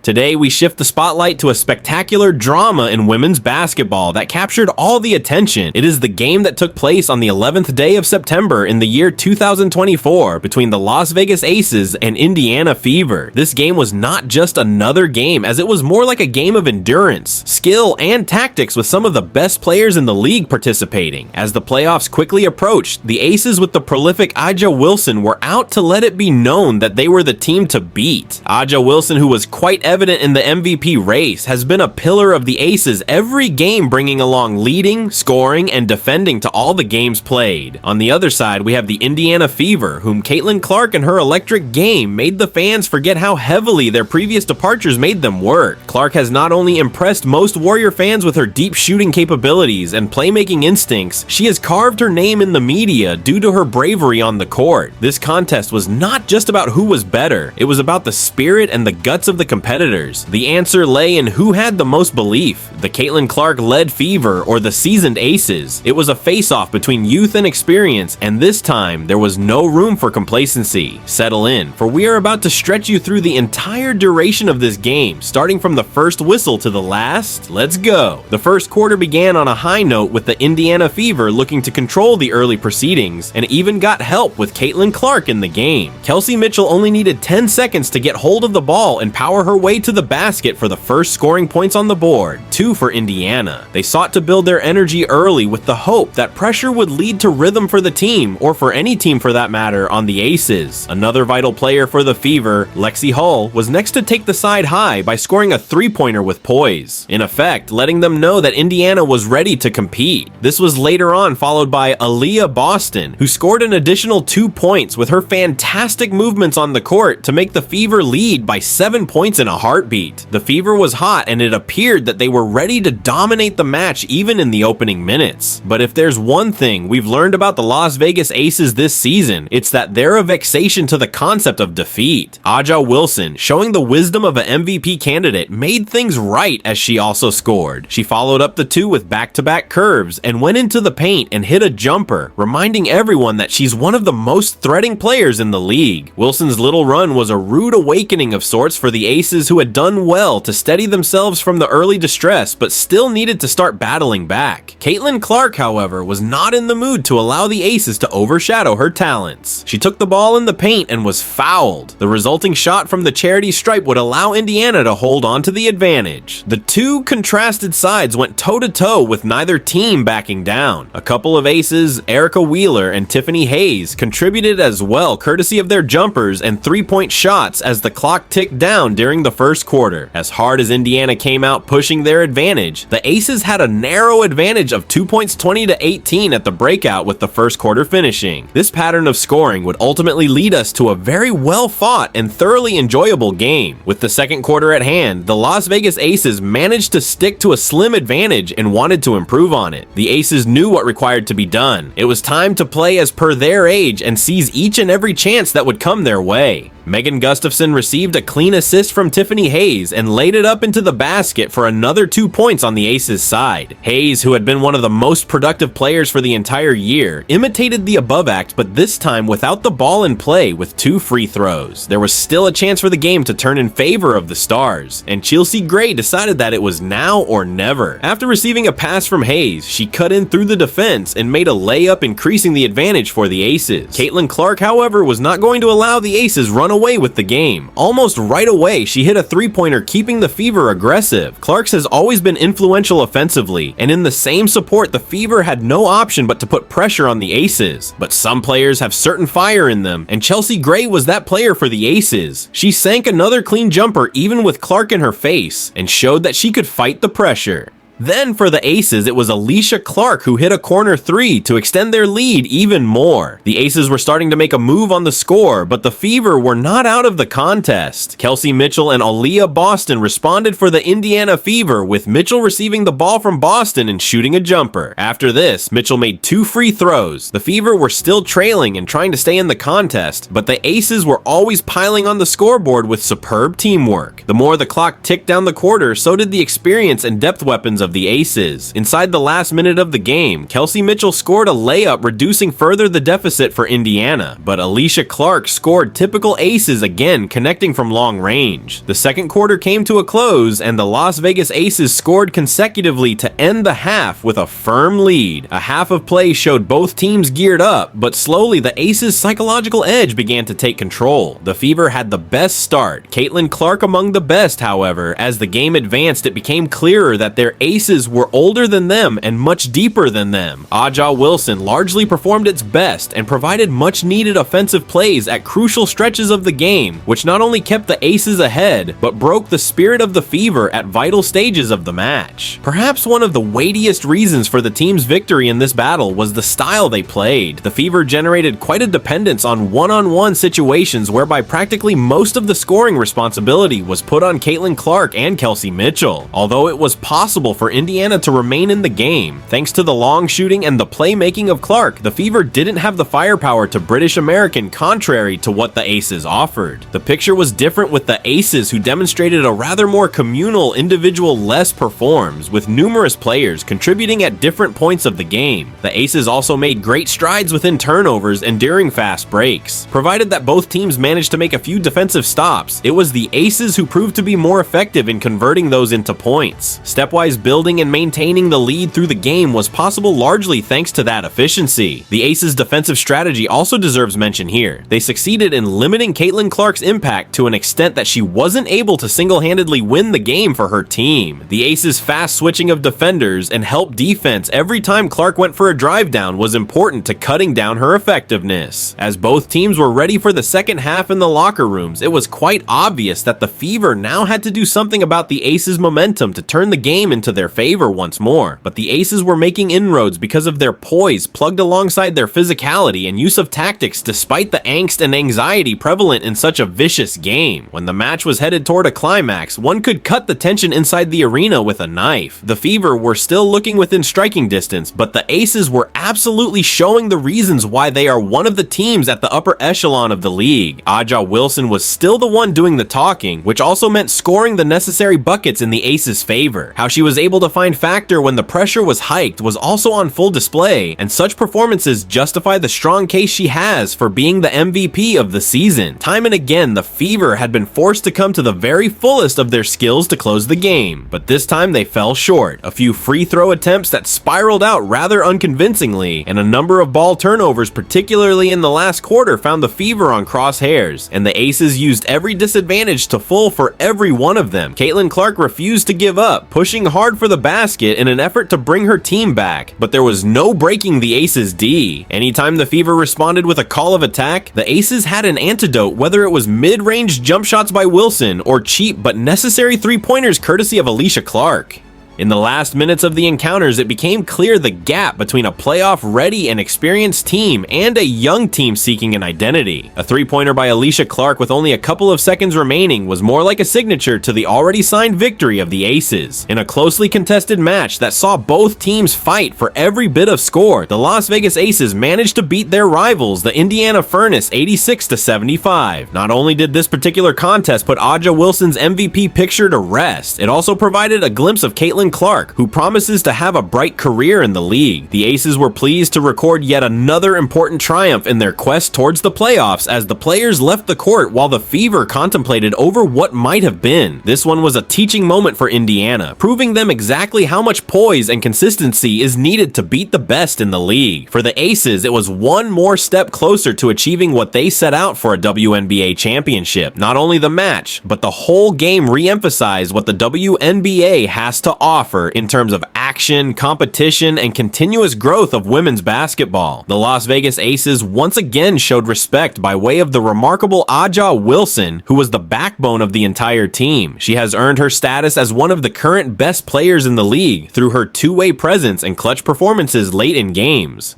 Today, we shift the spotlight to a spectacular drama in women's basketball that captured all the attention. It is the game that took place on the 11th day of September in the year 2024 between the Las Vegas Aces and Indiana Fever. This game was not just another game, as it was more like a game of endurance, skill, and tactics with some of the best players in the league participating. As the playoffs quickly approached, the Aces with the prolific Aja Wilson were out to let it be known that they were the team to beat. Aja Wilson, who was quite evident in the MVP race, has been a pillar of the Aces every game, bringing along leading, scoring, and defending to all the games played. On the other side, we have the Indiana Fever, whom Caitlin Clark and her electric game made the fans forget how heavily their previous departures made them work. Clark has not only impressed most Warrior fans with her deep shooting capabilities and playmaking instincts, she has carved her name in the media due to her bravery on the court. This contest was not just about who was better, it was about the spirit and the guts of the competitors. The answer lay in who had the most belief, the Caitlin Clark-led Fever or the seasoned Aces. It was a face-off between youth and experience, and this time there was no room for complacency. Settle in, for we are about to stretch you through the entire duration of this game, starting from the first whistle to the last. Let's go! The first quarter began on a high note with the Indiana Fever looking to control the early proceedings, and even got help with Caitlin Clark in the game. Kelsey Mitchell only needed 10 seconds to get hold of the ball and power her way to the basket for the first scoring points on the board, 2 for Indiana. They sought to build their energy early with the hope that pressure would lead to rhythm for the team, or for any team for that matter, on the Aces. Another vital player for the Fever, Lexi Hull, was next to take the side high by scoring a three-pointer with poise, in effect letting them know that Indiana was ready to compete. This was later on followed by Aaliyah Boston, who scored an additional 2 points with her fantastic movements on the court to make the Fever lead by 7 points in a heartbeat. The Fever was hot, and it appeared that they were ready to dominate the match even in the opening minutes. But if there's one thing we've learned about the Las Vegas Aces this season, it's that they're a vexation to the concept of defeat. Aja Wilson, showing the wisdom of an MVP candidate, made things right as she also scored. She followed up the 2 with back-to-back curves and went into the paint and hit a jumper, reminding everyone that she's one of the most threatening players in the league. Wilson's little run was a rude awakening of sorts for the Aces, who had done well to steady themselves from the early distress but still needed to start battling back. Caitlin Clark, however, was not in the mood to allow the Aces to overshadow her talents. She took the ball in the paint and was fouled. The resulting shot from the charity stripe would allow Indiana to hold on to the advantage. The two contrasted sides went toe-to-toe with neither team backing down. A couple of Aces, Erica Wheeler and Tiffany Hayes, contributed as well, courtesy of their jumpers and three-point shots as the clock ticked down during the first quarter. As hard as Indiana came out pushing their advantage, the Aces had a narrow advantage of 2 points 20-18 at the breakout, with the first quarter finishing. This pattern of scoring would ultimately lead us to a very well-fought and thoroughly enjoyable game. With the second quarter at hand, the Las Vegas Aces managed to stick to a slim advantage and wanted to improve on it. The Aces knew what required to be done. It was time to play as per their age and seize each and every chance that would come their way. Megan Gustafson received a clean assist from Tiffany Hayes and laid it up into the basket for another 2 points on the Aces side. Hayes, who had been one of the most productive players for the entire year, imitated the above act, but this time without the ball in play, with 2 free throws. There was still a chance for the game to turn in favor of the Stars, and Chelsea Gray decided that it was now or never. After receiving a pass from Hayes, she cut in through the defense and made a layup, increasing the advantage for the Aces. Caitlin Clark, however, was not going to allow the Aces run away with the game. Almost right away, she hit a three-pointer, keeping the Fever aggressive. Clark's has always been influential offensively, and in the same support, the Fever had no option but to put pressure on the Aces. But some players have certain fire in them, and Chelsea Gray was that player for the Aces. She sank another clean jumper even with Clark in her face, and showed that she could fight the pressure. Then for the Aces, it was Alicia Clark who hit a corner 3 to extend their lead even more. The Aces were starting to make a move on the score, but the Fever were not out of the contest. Kelsey Mitchell and Aaliyah Boston responded for the Indiana Fever, with Mitchell receiving the ball from Boston and shooting a jumper. After this, Mitchell made 2 free throws. The Fever were still trailing and trying to stay in the contest, but the Aces were always piling on the scoreboard with superb teamwork. The more the clock ticked down the quarter, so did the experience and depth weapons of the Aces. Inside the last minute of the game, Kelsey Mitchell scored a layup, reducing further the deficit for Indiana, but Alysha Clark scored typical Aces again, connecting from long range. The second quarter came to a close, and the Las Vegas Aces scored consecutively to end the half with a firm lead. A half of play showed both teams geared up, but slowly the Aces' psychological edge began to take control. The Fever had the best start, Caitlin Clark among the best, however. As the game advanced, it became clearer that their aces were older than them and much deeper than them. Aja Wilson largely performed its best and provided much needed offensive plays at crucial stretches of the game, which not only kept the Aces ahead, but broke the spirit of the Fever at vital stages of the match. Perhaps one of the weightiest reasons for the team's victory in this battle was the style they played. The Fever generated quite a dependence on one-on-one situations whereby practically most of the scoring responsibility was put on Caitlin Clark and Kelsey Mitchell. Although it was possible for Indiana to remain in the game, thanks to the long shooting and the playmaking of Clark, the Fever didn't have the firepower to British American, contrary to what the Aces offered. The picture was different with the Aces, who demonstrated a rather more communal, individual-less performs, with numerous players contributing at different points of the game. The Aces also made great strides within turnovers and during fast breaks. Provided that both teams managed to make a few defensive stops, it was the Aces who proved to be more effective in converting those into points. Stepwise building and maintaining the lead through the game was possible largely thanks to that efficiency. The Aces' defensive strategy also deserves mention here. They succeeded in limiting Caitlin Clark's impact to an extent that she wasn't able to single-handedly win the game for her team. The Aces' fast switching of defenders and help defense every time Clark went for a drive down was important to cutting down her effectiveness. As both teams were ready for the second half in the locker rooms, it was quite obvious that the Fever now had to do something about the Aces' momentum to turn the game into their favor once more. But the Aces were making inroads because of their poise plugged alongside their physicality and use of tactics despite the angst and anxiety prevalent in such a vicious game. When the match was headed toward a climax, one could cut the tension inside the arena with a knife. The Fever were still looking within striking distance, but the Aces were absolutely showing the reasons why they are one of the teams at the upper echelon of the league. Aja Wilson was still the one doing the talking, which also meant scoring the necessary buckets in the Aces' favor. How she was able to find factor when the pressure was hiked was also on full display, and such performances justify the strong case she has for being the MVP of the season. Time and again, the Fever had been forced to come to the very fullest of their skills to close the game, but this time they fell short. A few free throw attempts that spiraled out rather unconvincingly, and a number of ball turnovers, particularly in the last quarter, found the Fever on crosshairs, and the Aces used every disadvantage to full for every one of them. Caitlin Clark refused to give up, pushing hard for the basket in an effort to bring her team back, but there was no breaking the Aces' D. Anytime the Fever responded with a call of attack, the Aces had an antidote, whether it was mid-range jump shots by Wilson or cheap but necessary three-pointers courtesy of Alysha Clark. In the last minutes of the encounters, it became clear the gap between a playoff-ready and experienced team and a young team seeking an identity. A three-pointer by Alysha Clark with only a couple of seconds remaining was more like a signature to the already signed victory of the Aces. In a closely contested match that saw both teams fight for every bit of score, the Las Vegas Aces managed to beat their rivals, the Indiana Furnace, 86-75. Not only did this particular contest put Aja Wilson's MVP picture to rest, it also provided a glimpse of Caitlin Clark, who promises to have a bright career in the league. The Aces were pleased to record yet another important triumph in their quest towards the playoffs as the players left the court while the Fever contemplated over what might have been. This one was a teaching moment for Indiana, proving them exactly how much poise and consistency is needed to beat the best in the league. For the Aces, it was one more step closer to achieving what they set out for a WNBA championship. Not only the match, but the whole game re-emphasized what the WNBA has to offer in terms of action, competition, and continuous growth of women's basketball. The Las Vegas Aces once again showed respect by way of the remarkable Aja Wilson, who was the backbone of the entire team. She has earned her status as one of the current best players in the league through her two-way presence and clutch performances late in games.